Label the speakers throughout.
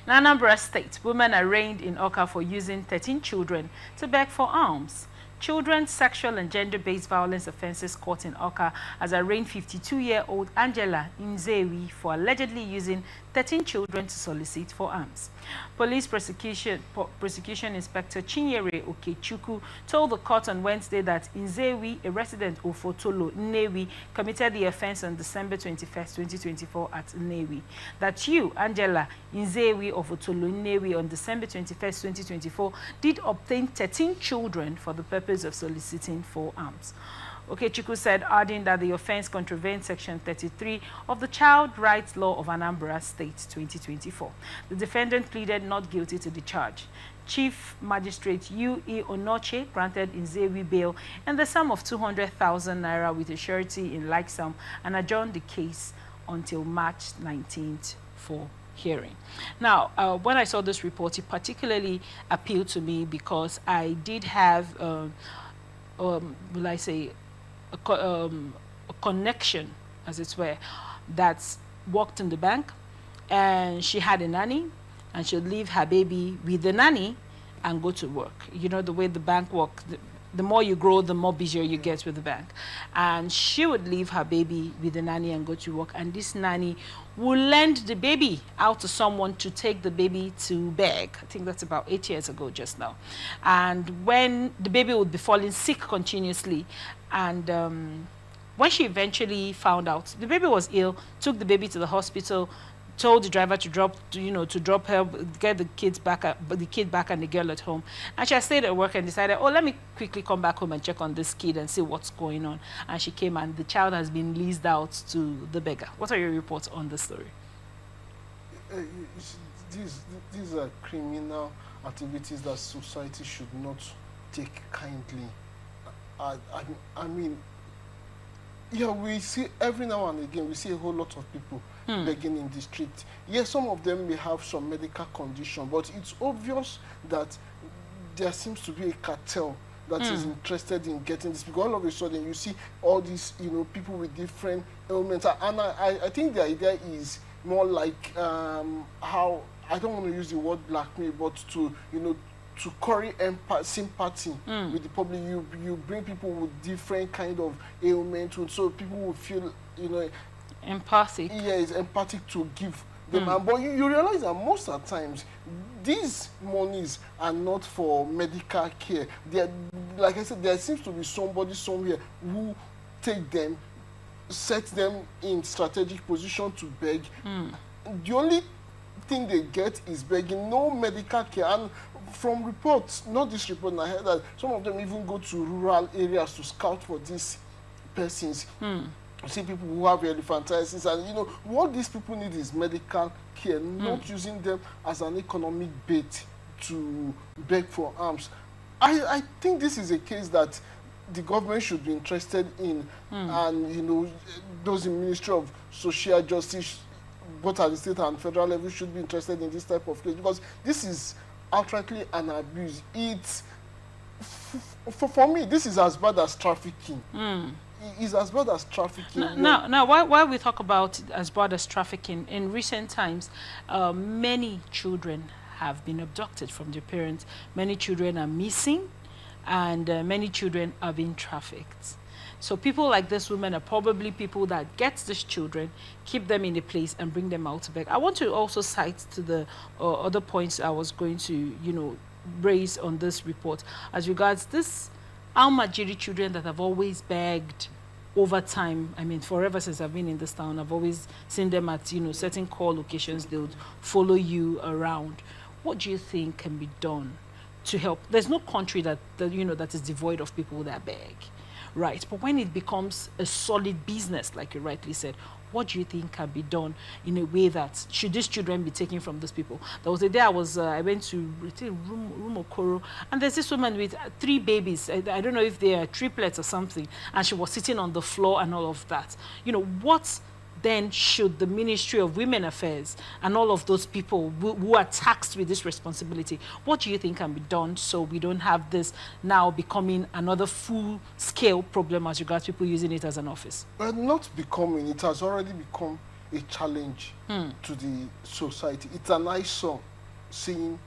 Speaker 1: In Anambra State, women arraigned in Awka for using 13 children to beg for alms. Children's Sexual and Gender-Based Violence Offences Court in Awka has arraigned 52-year-old Angela Nzewi for allegedly using 13 children to solicit for alms. Police prosecution Inspector Chinyere Okechukwu told the court on Wednesday that Nzewi, a resident of Otolo, Nnewi, committed the offense on December 21, 2024 at Nnewi. That you, Angela Nzewi of Otolo, Nnewi, on December 21, 2024, did obtain 13 children for the purpose of soliciting for alms. Okechukwu said, adding that the offense contravenes Section 33 of the Child Rights Law of Anambra State 2024. The defendant pleaded not guilty to the charge. Chief Magistrate U.E. Onoche granted Nzewi bail and the sum of 200,000 naira with a surety in like sum and adjourned the case until March 19th for hearing. Now, when I saw this report, it particularly appealed to me because I did have, will I say, a connection, as it were, that worked in the bank, and she had a nanny, and she'd leave her baby with the nanny and go to work. You know the way the bank works. The more you grow, the more busier you get with the bank. And she would leave her baby with the nanny and go to work. And this nanny would lend the baby out to someone to take the baby to beg. I think that's about 8 years ago just now. And when the baby would be falling sick continuously, and when she eventually found out the baby was ill, took the baby to the hospital, told the driver to drop her, get the kid back and the girl at home. And she had stayed at work and decided, oh, let me quickly come back home and check on this kid and see what's going on. And she came, and the child has been leased out to the beggar. What are your reports on this story?
Speaker 2: These are criminal activities that society should not take kindly. I mean, yeah, we see every now and again, we see a whole lot of people begging in the street. Yes, some of them may have some medical condition, but it's obvious that there seems to be a cartel that is interested in getting this. Because all of a sudden, you see all these, people with different ailments. And I think the idea is more like how, I don't want to use the word blackmail, but to curry sympathy with the public. You bring people with different kind of ailments, so people will feel,
Speaker 1: empathic.
Speaker 2: Yeah, it's empathic to give them. But you realize that most of the times, these monies are not for medical care. Like I said, there seems to be somebody somewhere who take them, set them in strategic position to beg. The only thing they get is begging, no medical care. And from reports, not this report, I heard that some of them even go to rural areas to scout for these persons. You see people who have elephantiasis, and what these people need is medical care, not using them as an economic bait to beg for alms. I think this is a case that the government should be interested in, and those in Ministry of Social Justice, both at the state and federal level, should be interested in this type of case, because this is outrightly an abuse. It's for me, this is as bad as trafficking. It's as bad as trafficking.
Speaker 1: Now, while we talk about as bad as trafficking, in recent times, many children have been abducted from their parents. Many children are missing, and many children are being trafficked. So people like this women are probably people that get these children, keep them in a place, and bring them out to beg. I want to also cite to the other points I was going to, raise on this report as regards this Almajiri children that have always begged over time. I mean, forever since I've been in this town, I've always seen them at, certain call locations. They would follow you around. What do you think can be done to help? There's no country that is devoid of people that beg. Right, but when it becomes a solid business, like you rightly said, what do you think can be done in a way that should these children be taken from these people? There was a day I went to Rumokoro, and there's this woman with 3 babies. I don't know if they are triplets or something, and she was sitting on the floor and all of that. What then should the Ministry of Women Affairs and all of those people who are tasked with this responsibility, what do you think can be done so we don't have this now becoming another full-scale problem as regards people using it as an office?
Speaker 2: Well, not it has already become a challenge to the society. It's an eyesore seeing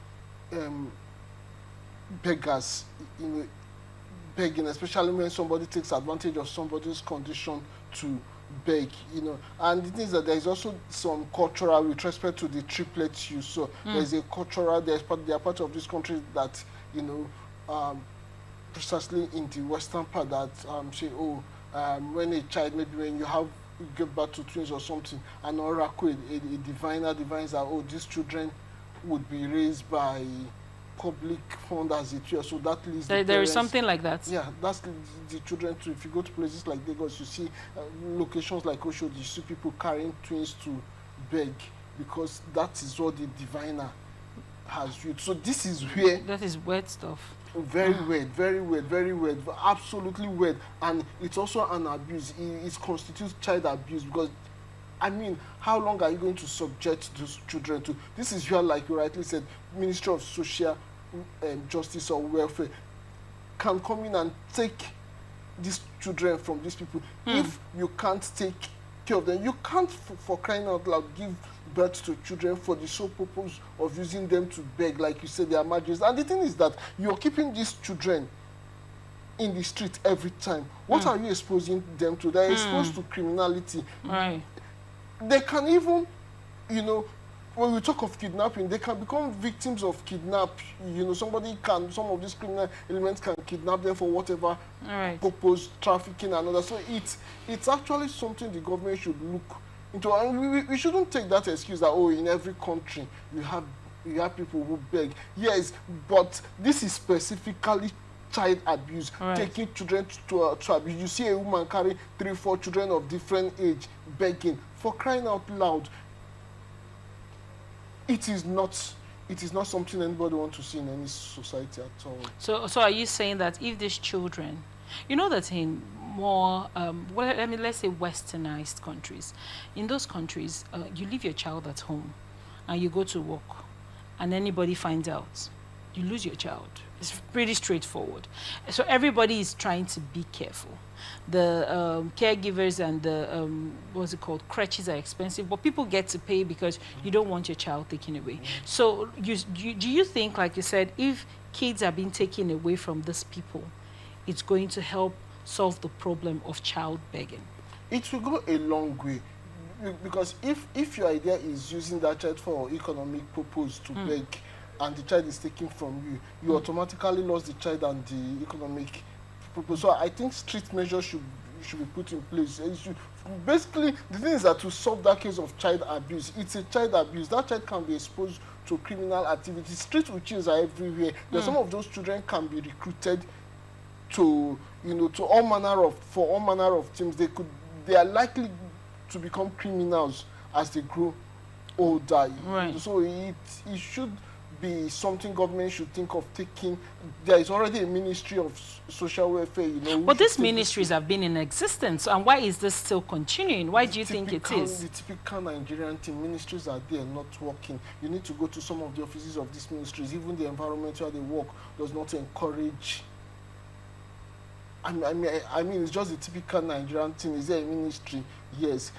Speaker 2: beggars, begging, especially when somebody takes advantage of somebody's condition to beg, And the thing is that there is also some cultural with respect to the triplet use. So there's a cultural, they are part of this country that, precisely in the western part that say, when a child, maybe when you give birth to twins or something, an oracle, a diviner divines that, these children would be raised by public fund as it were, so that leads
Speaker 1: there is something like that.
Speaker 2: Yeah, that's the children too. If you go to places like Lagos, you see locations like Oshodi, you see people carrying twins to beg because that is what the diviner has used. So this is where
Speaker 1: that is weird stuff.
Speaker 2: Very weird, very weird, very weird, absolutely weird, and it's also an abuse. It constitutes child abuse because, I mean, how long are you going to subject those children to? This is where, like you rightly said, Ministry of Social Justice or Welfare can come in and take these children from these people. If you can't take care of them, you can't, for crying out loud, give birth to children for the sole purpose of using them to beg, like you said, they are marginals. And the thing is that you're keeping these children in the street every time. What are you exposing them to? They're exposed to criminality.
Speaker 1: Right.
Speaker 2: They can even, when we talk of kidnapping, they can become victims of kidnap. Some of these criminal elements can kidnap them for whatever purpose, trafficking and other. So it's actually something the government should look into. And we shouldn't take that excuse that, in every country you have people who beg. Yes, but this is specifically child abuse, taking children to abuse. You see a woman carry 3-4 children of different age begging. For crying out loud, it is not something anybody wants to see in any society at all.
Speaker 1: So are you saying that if these children, that in more, let's say westernized countries, in those countries, you leave your child at home and you go to work and anybody finds out, you lose your child. It's pretty straightforward. So everybody is trying to be careful. The caregivers and the, what's it called, crutches are expensive, but people get to pay because you don't want your child taken away. So do you think, like you said, if kids are being taken away from these people, it's going to help solve the problem of child begging? It
Speaker 2: will go a long way. Because if your idea is using that child for economic purpose to beg, and the child is taken from you, you automatically lost the child and the economic purpose. So I think strict measures should be put in place. Basically, the thing is that to solve that case of child abuse, it's a child abuse. That child can be exposed to criminal activities. Street witches are everywhere. Some of those children can be recruited to, to all manner of things. They are likely to become criminals as they grow older.
Speaker 1: Right.
Speaker 2: So it should be something government should think of taking. There is already a Ministry of Social Welfare,
Speaker 1: But these ministries have been in existence, and why is this still continuing? Why do you think it is?
Speaker 2: The typical Nigerian thing, ministries are there not working. You need to go to some of the offices of these ministries. Even the environment where they work does not encourage. I mean, it's just the typical Nigerian thing. Is there a ministry? Yes.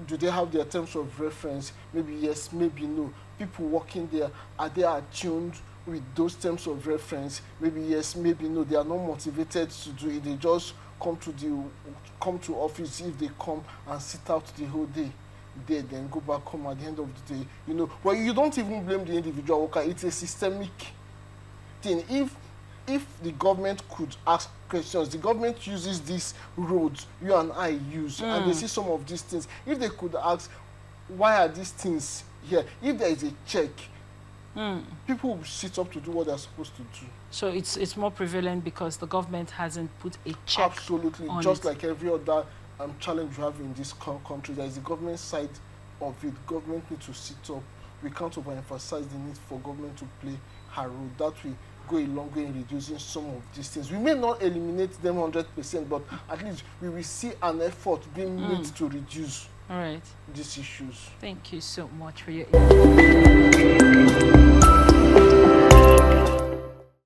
Speaker 2: Do they have their terms of reference? Maybe yes, maybe no. People working there, are they attuned with those terms of reference? Maybe yes, maybe no. They are not motivated to do it. They just come to office. If they come and sit out the whole day there, then go back home at the end of the day. But you don't even blame the individual worker. It's a systemic thing. If the government could ask questions, the government uses these roads you and I use, and they see some of these things. If they could ask, why are these things here? If there is a check, people will sit up to do what they're supposed to do.
Speaker 1: So it's more prevalent because the government hasn't put a check.
Speaker 2: Absolutely, just like every other challenge we have in this country, there is the government side of it. Government need to sit up. We can't overemphasize the need for government to play her role. That way go a long way in reducing some of these things. We may not eliminate them 100%, but at least we will see an effort being made to reduce these issues.
Speaker 1: Thank you so much for your